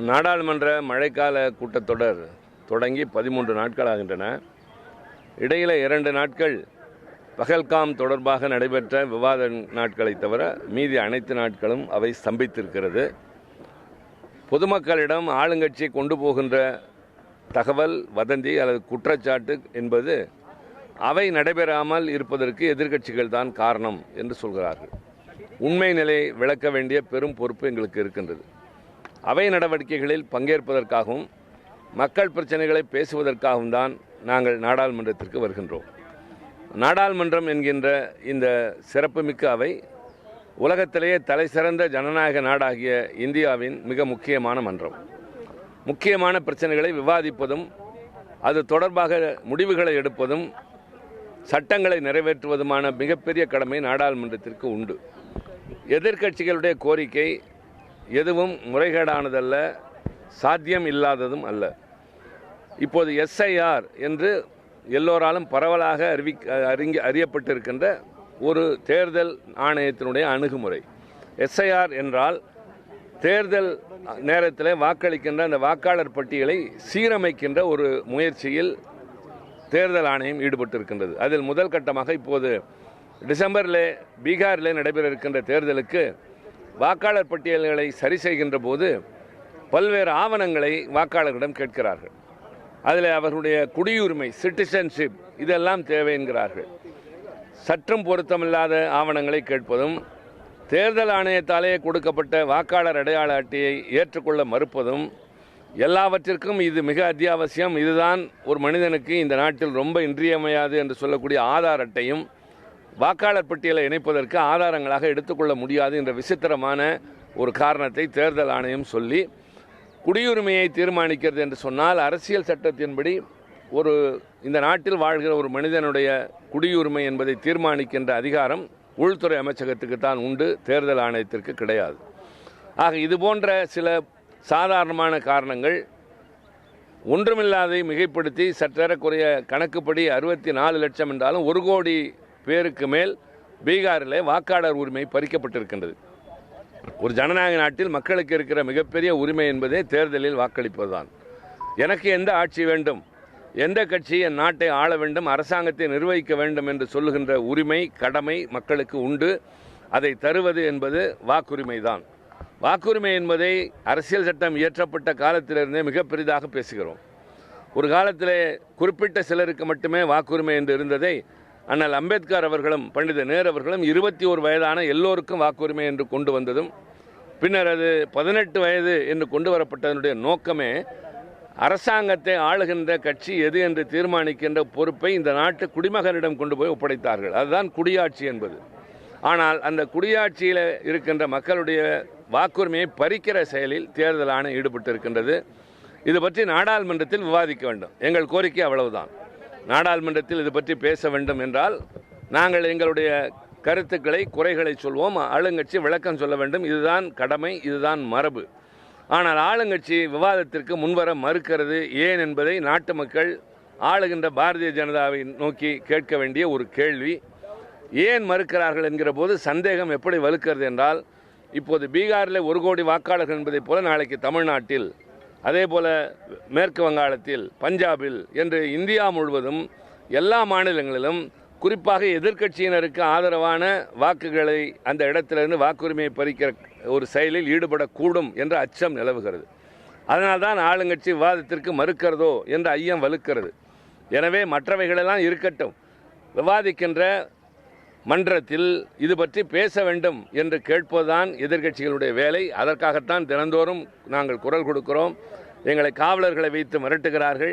நாடாளுமன்ற மழைக்கால கூட்டத்தொடர் தொடங்கி 13 நாட்களாகின்றன. இடையில் 2 நாட்கள் பகல்காம் தொடர்பாக நடைபெற்ற விவாத நாட்களை தவிர மீதி அனைத்து நாட்களும் அவை ஸ்தம்பித்திருக்கிறது. பொதுமக்களிடம் ஆளுங்கட்சி கொண்டு போகின்ற தகவல், வதந்தி அல்லது குற்றச்சாட்டு என்பது அவை நடைபெறாமல் இருப்பதற்கு எதிர்க்கட்சிகள் தான் காரணம் என்று சொல்கிறார்கள். உண்மை நிலையை விளக்க வேண்டிய பெரும் பொறுப்பு எங்களுக்கு இருக்கின்றது. அவை நடவடிக்கைகளில் பங்கேற்பதற்காகவும் மக்கள் பிரச்சனைகளை பேசுவதற்காகவும் தான் நாங்கள் நாடாளுமன்றத்திற்கு வருகின்றோம். நாடாளுமன்றம் என்கின்ற இந்த சிறப்புமிக்க அவை உலகத்திலேயே தலைசிறந்த ஜனநாயக நாடாகிய இந்தியாவின் மிக முக்கியமான மன்றம். முக்கியமான பிரச்சனைகளை விவாதிப்பதும் அது தொடர்பாக முடிவுகளை எடுப்பதும் சட்டங்களை நிறைவேற்றுவதுமான மிகப்பெரிய கடமை நாடாளுமன்றத்திற்கு உண்டு. எதிர்க்கட்சிகளுடைய கோரிக்கை எதுவும் முறைகேடானதல்ல, சாத்தியம் இல்லாததும் அல்ல. இப்போது SIR என்று எல்லோராலும் பரவலாக அறியப்பட்டிருக்கின்ற ஒரு தேர்தல் ஆணையத்தினுடைய அணுகுமுறை. SIR என்றால் தேர்தல் நேரத்தில் வாக்களிக்கின்ற அந்த வாக்காளர் பட்டியலை சீரமைக்கின்ற ஒரு முயற்சியில் தேர்தல் ஆணையம் ஈடுபட்டிருக்கின்றது. அதில் முதல் கட்டமாக இப்போது டிசம்பரில் பீகாரில் நடைபெற இருக்கின்ற தேர்தலுக்கு வாக்காளர் பட்டியல்களை சரி செய்கின்ற போது பல்வேறு ஆவணங்களை வாக்காளர்களிடம் கேட்கிறார்கள். அதில் அவர்களுடைய குடியுரிமை, சிட்டிசன்ஷிப் இதெல்லாம் தேவை என்கிறார்கள். சற்றும் பொருத்தமில்லாத ஆவணங்களை கேட்பதும், தேர்தல் ஆணையத்தாலே கொடுக்கப்பட்ட வாக்காளர் அடையாள அட்டையை ஏற்றுக்கொள்ள மறுப்பதும், எல்லாவற்றிற்கும் இது மிக அத்தியாவசியம், இதுதான் ஒரு மனிதனுக்கு இந்த நாட்டில் ரொம்ப இன்றியமையாது என்று சொல்லக்கூடிய ஆதார் அட்டையும் வாக்காளர் பட்டியலை இணைப்பதற்கு ஆதாரங்களாக எடுத்துக்கொள்ள முடியாது என்ற விசித்திரமான ஒரு காரணத்தை தேர்தல் ஆணையம் சொல்லி, குடியுரிமையை தீர்மானிக்கிறது என்று சொன்னால் அரசியல் சட்டத்தின்படி இந்த நாட்டில் வாழ்கிற ஒரு மனிதனுடைய குடியுரிமை என்பதை தீர்மானிக்கின்ற அதிகாரம் உள்துறை அமைச்சகத்துக்கு தான் உண்டு, தேர்தல் ஆணையத்திற்கு கிடையாது. ஆக இது போன்ற சில சாதாரணமான காரணங்கள் ஒன்றுமில்லாதை மிகைப்படுத்தி சற்றேறக்குறைய கணக்குப்படி 64 லட்சம் என்றாலும் 1 கோடி பேருக்கு மேல் பீகாரில் வாக்காளர் உரிமை பறிக்கப்பட்டிருக்கின்றது. ஒரு ஜனநாயக நாட்டில் மக்களுக்கு இருக்கிற மிகப்பெரிய உரிமை என்பதே தேர்தலில் வாக்களிப்பதுதான். எனக்கு எந்த ஆட்சி வேண்டும், எந்த கட்சி என் நாட்டை ஆள வேண்டும், அரசாங்கத்தை நிர்வகிக்க வேண்டும் என்று சொல்லுகின்ற உரிமை, கடமை மக்களுக்கு உண்டு. அதை தருவது என்பது வாக்குரிமை தான். வாக்குரிமை என்பதை அரசியல் சட்டம் இயற்றப்பட்ட காலத்திலிருந்தே மிக பெரிதாக பேசுகிறோம். ஒரு காலத்தில் குறிப்பிட்ட சிலருக்கு மட்டுமே வாக்குரிமை என்று இருந்ததை அண்ணல் அம்பேத்கர் அவர்களும் பண்டித நேரு அவர்களும் 21 வயதான எல்லோருக்கும் வாக்குரிமை என்று கொண்டு வந்ததும், பின்னர் அது 18 வயது என்று கொண்டு வரப்பட்டதனுடைய நோக்கமே அரசாங்கத்தை ஆளுகின்ற கட்சி எது என்று தீர்மானிக்கின்ற பொறுப்பை இந்த நாட்டு குடிமகனிடம் கொண்டு போய் ஒப்படைத்தார்கள். அதுதான் குடியாட்சி என்பது. ஆனால் அந்த குடியாட்சியில் இருக்கின்ற மக்களுடைய வாக்குரிமையை பறிக்கிற செயலில் தேர்தல் ஆணையம் ஈடுபட்டு இருக்கின்றது. இது பற்றி நாடாளுமன்றத்தில் விவாதிக்க வேண்டும். எங்கள் கோரிக்கை அவ்வளவுதான். நாடாளுமன்றத்தில் இது பற்றி பேச வேண்டும் என்றால் நாங்கள் எங்களுடைய கருத்துக்களை, குறைகளை சொல்வோம். ஆளுங்கட்சி விளக்கம் சொல்ல வேண்டும். இதுதான் கடமை, இதுதான் மரபு. ஆனால் ஆளுங்கட்சி விவாதத்திற்கு முன்வர மறுக்கிறது ஏன் என்பதை நாட்டு மக்கள் ஆளுகின்ற பாரதிய ஜனதாவை நோக்கி கேட்க வேண்டிய ஒரு கேள்வி. ஏன் மறுக்கிறார்கள் என்கிற போது சந்தேகம் எப்படி வலுக்கிறது என்றால், இப்போது பீகாரில் 1 கோடி வாக்காளர்கள் என்பதை போல நாளைக்கு தமிழ்நாட்டில், அதே போல மேற்கு வங்காளத்தில், பஞ்சாபில் என்று இந்தியா முழுவதும் எல்லா மாநிலங்களிலும் குறிப்பாக எதிர்க்கட்சியினருக்கு ஆதரவான வாக்குகளை அந்த இடத்திலிருந்து வாக்குரிமையை பறிக்கிற ஒரு செயலில் ஈடுபடக்கூடும் என்ற அச்சம் நிலவுகிறது. அதனால்தான் ஆளுங்கட்சி விவாதத்திற்கு மறுக்கிறதோ என்ற ஐயம் வலுக்கிறது. எனவே மற்றவைகளெல்லாம் இருக்கட்டும், விவாதிக்கின்ற மன்றத்தில் இது பற்றி பேச வேண்டும் என்று கேட்பதுதான் எதிர்க்கட்சிகளுடைய வேலை. அதற்காகத்தான் தினந்தோறும் நாங்கள் குரல் கொடுக்கிறோம். எங்களை காவலர்களை வைத்து மிரட்டுகிறார்கள்,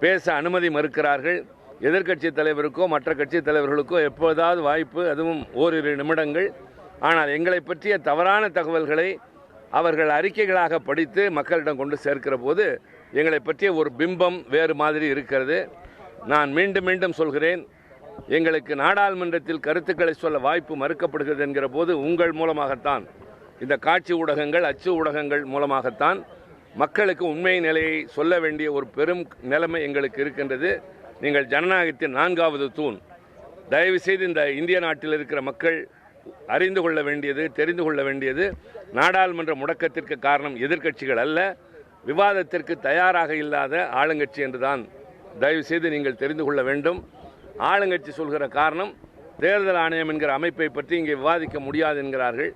பேச அனுமதி மறுக்கிறார்கள். எதிர்க்கட்சி தலைவருக்கோ மற்ற கட்சி தலைவர்களுக்கோ எப்போதாவது வாய்ப்பு, அதுவும் ஓரிரு நிமிடங்கள். ஆனால் எங்களை பற்றிய தவறான தகவல்களை அவர்கள் அறிக்கைகளாக படித்து மக்களிடம் கொண்டு சேர்க்கிற போது எங்களை பற்றிய ஒரு பிம்பம் வேறு மாதிரி இருக்கிறது. நான் மீண்டும் மீண்டும் சொல்கிறேன், எங்களுக்கு நாடாளுமன்றத்தில் கருத்துக்களை சொல்ல வாய்ப்பு மறுக்கப்படுகிறது என்கிற போது உங்கள் மூலமாகத்தான், இந்த காட்சி ஊடகங்கள், அச்சு ஊடகங்கள் மூலமாகத்தான் மக்களுக்கு உண்மை நிலையை சொல்ல வேண்டிய ஒரு பெரும் நிலைமை எங்களுக்கு இருக்கின்றது. நீங்கள் ஜனநாயகத்தின் 4வது தூண். தயவுசெய்து இந்த இந்திய நாட்டில் இருக்கிற மக்கள் அறிந்து கொள்ள வேண்டியது, தெரிந்து கொள்ள வேண்டியது, நாடாளுமன்ற முடக்கத்திற்கு காரணம் எதிர்க்கட்சிகள் அல்ல, விவாதத்திற்கு தயாராக இல்லாத ஆளுங்கட்சி என்றுதான் தயவு செய்து நீங்கள் தெரிந்து கொள்ள வேண்டும். ஆளுங்கட்சி சொல்கிற காரணம் தேர்தல் ஆணையம் என்கிற அமைப்பை பற்றி இங்கே விவாதிக்க முடியாது என்கிறார்கள்.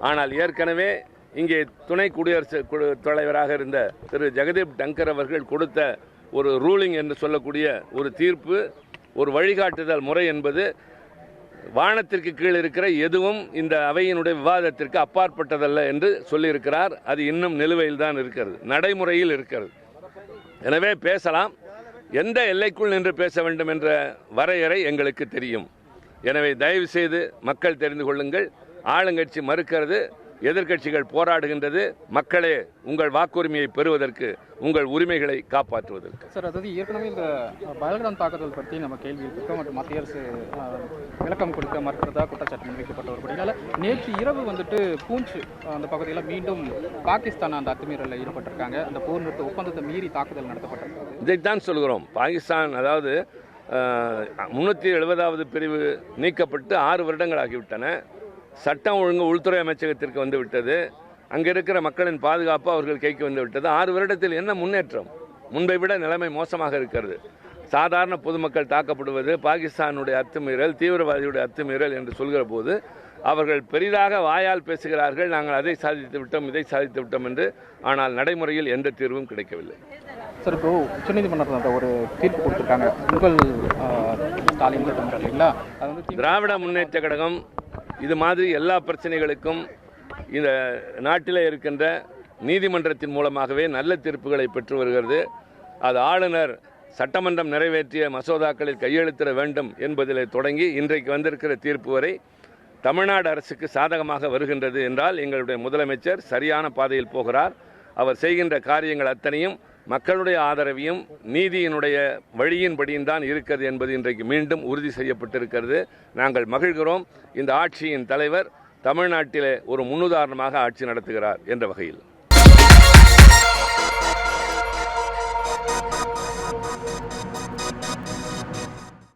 ஆனால் ஏற்கனவே இங்கே துணை குடியரசுத் தலைவராக இருந்த திரு ஜெகதீப் டங்கர் அவர்கள் கொடுத்த ஒரு ரூலிங் என்று சொல்லக்கூடிய ஒரு தீர்ப்பு, ஒரு வழிகாட்டுதல் முறை என்பது வானத்திற்கு கீழ் இருக்கிற எதுவும் இந்த அவையினுடைய விவாதத்திற்கு அப்பாற்பட்டதல்ல என்று சொல்லியிருக்கிறார். அது இன்னும் நிலுவையில் தான் இருக்கிறது, நடைமுறையில் இருக்கிறது. எனவே பேசலாம், எந்த எல்லைக்குள் நின்று பேச வேண்டும் என்ற வரையறை எங்களுக்கு தெரியும். எனவே தயவு செய்து மக்கள் தெரிந்து கொள்ளுங்கள், ஆளுங்கட்சி மறுக்கிறது, எதிர்க்கட்சிகள் போராடுகின்றது. மக்களே உங்கள் வாக்குரிமையை பெறுவதற்கு, உங்கள் உரிமைகளை காப்பாற்றுவதற்கு. சார், அதாவது ஏற்கனவே இந்த பஹல்காம் தாக்குதல் பற்றி நம்ம கேள்வி இருக்கோம் மற்றும் மத்திய அரசு விளக்கம் கொடுக்க மறுக்கிறதா குற்றச்சாட்டு முன்வைக்கப்பட்ட ஒரு படியால் நேற்று இரவு பூஞ்ச் அந்த பகுதியில் மீண்டும் பாகிஸ்தான் அந்த அத்துமீறலில் ஈடுபட்டிருக்காங்க. அந்த போர் நிறுத்த ஒப்பந்தத்தை மீறி தாக்குதல் நடத்தப்பட்டிருக்காங்க. இதைத்தான் சொல்கிறோம். பாகிஸ்தான் அதாவது 370வது பிரிவு நீக்கப்பட்டு 6 வருடங்கள் ஆகிவிட்டன. சட்டம் ஒழுங்கு உள்துறை அமைச்சகத்திற்கு வந்துவிட்டது. அங்கே இருக்கிற மக்களின் பாதுகாப்பு அவர்கள் கைக்கு வந்துவிட்டது. 6 வருடத்தில் என்ன முன்னேற்றம்? முன்பை விட நிலைமை மோசமாக இருக்கிறது. சாதாரண பொதுமக்கள் தாக்கப்படுவது, பாகிஸ்தானுடைய அத்துமீறல், தீவிரவாதியுடைய அத்துமீறல் என்று சொல்கிற போது அவர்கள் பெரிதாக வாயால் பேசுகிறார்கள், நாங்கள் அதை சாதித்து விட்டோம், இதை சாதித்து விட்டோம் என்று. ஆனால் நடைமுறையில் எந்த தீர்வும் கிடைக்கவில்லை. சார், இப்போ உச்சநீதிமன்றத்தில் ஒரு தீர்ப்பு கொடுத்துருக்காங்க. உங்கள் ஸ்டாலின் இல்லைங்களா, அது திராவிட முன்னேற்ற கழகம் இது மாதிரி எல்லா பிரச்சனைகளுக்கும் இந்த நாட்டில் இருக்கின்ற நீதிமன்றத்தின் மூலமாகவே நல்ல தீர்ப்புகளை பெற்று வருகிறது. அது ஆளுநர் சட்டமன்றம் நிறைவேற்றிய மசோதாக்களில் கையெழுத்திட வேண்டும் என்பதில் தொடங்கி இன்றைக்கு வந்திருக்கிற தீர்ப்பு வரை தமிழ்நாடு அரசுக்கு சாதகமாக வருகின்றது என்றால் எங்களுடைய முதலமைச்சர் சரியான பாதையில் போகிறார். அவர் செய்கின்ற காரியங்கள் அத்தனையும் மக்களுடைய ஆதரவையும் நீதியினுடைய வழியின்படியும் தான் இருக்கிறது என்பது இன்றைக்கு மீண்டும் உறுதி செய்யப்பட்டிருக்கிறது. நாங்கள் மகிழ்கிறோம். இந்த ஆட்சியின் தலைவர் தமிழ்நாட்டிலே ஒரு முன்னுதாரணமாக ஆட்சி நடத்துகிறார் என்ற வகையில்.